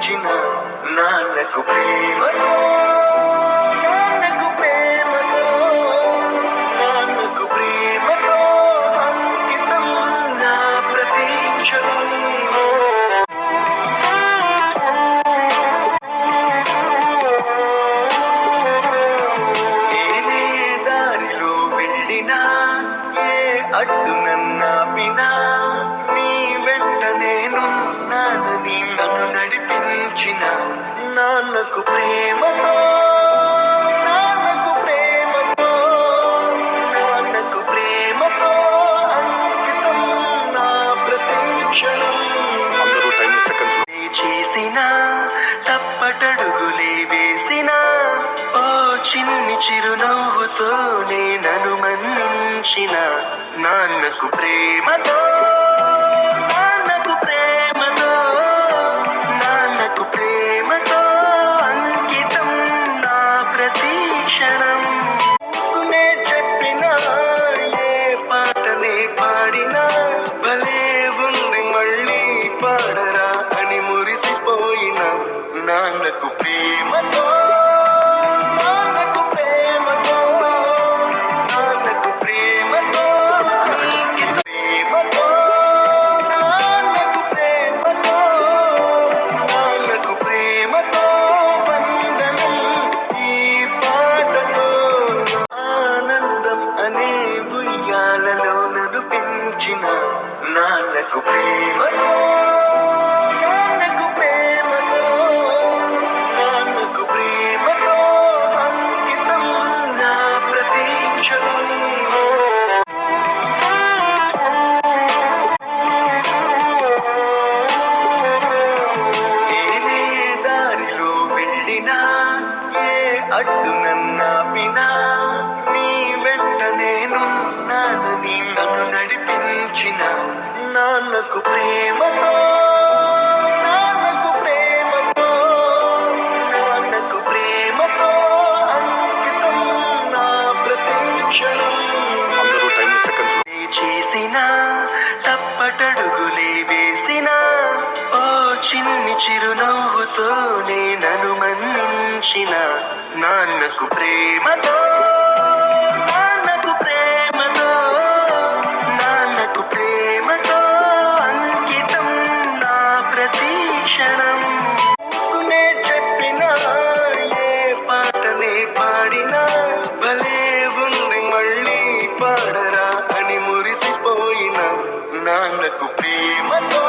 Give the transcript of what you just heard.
నడిపించిన నాన్నకు ప్రేమతో నాన్నకు ప్రేమతో నాన్నకు ప్రేమతో అంకితం నా ప్రతీక్షణం. నేనే దారిలో వెళ్ళినా ఏ అడ్డు నన్నాపినా నీ వెంట నేనున్నానని నన్ను నడిపించిన నాన్నకు ప్రేమతో నాన్నకు ప్రేమతో నాన్నకు ప్రేమతో అంకితం నా ప్రతీక్షణం. అందరూ టైం సెకండ్స్ చేసిన తప్పటడుగులే వేసిన ఓ చిన్ని చిరునవ్వుతో నన్ను మన్నించిన నాన్నకు ప్రేమతో నాన్నకు ప్రేమతో నాన్నకు ప్రేమతో అంకితం నా ప్రతీక్షణం. సునే చెప్పిన ఏ పాటనే పాడినా భలే ఉంది మళ్ళీ పాడరా అని మురిసిపోయిన నాన్నకు ప్రేమతో నాన్నకు ప్రేమతో నాన్నకు ప్రేమతో ప్రేమతో నాన్నకు ప్రేమతో నాన్నకు ప్రేమతో వందనం ఈ పాటతో. ఆనందం అనే ఉయ్యాలలో నన్ను పెంచిన నాన్నకు ప్రేమతో నాన్నకు ప్రేమతో నాన్నకు ప్రేమతో అంకితం నా ప్రతీక్షణం. నేనే దారిలో వెళ్ళినా ఏ అడ్డు నన్నాపినా నీ వెంట నేనున్నానని నన్ను నడిపించిన నాన్నకు ప్రేమతో నాన్నకు ప్రేమతో నాన్నకు ప్రేమతో అంకితం నా ప్రతీక్షణం. అందరూ టైం సెకండ్స్ చేసిన తప్పటడుగులే వేసిన ఓ చిన్ని చిరునవ్వుతో నన్ను మన్నించిన నాన్నకు ప్రేమతో నాన్నకు ప్రేమతో నాన్నకు ప్రేమతో అంకితం నా ప్రతీక్షణం. సునే చెప్పిన ఏ పాటనే పాడినా భలే ఉంది మళ్ళీ పాడరా అని మురిసిపోయిన నాన్నకు ప్రేమతో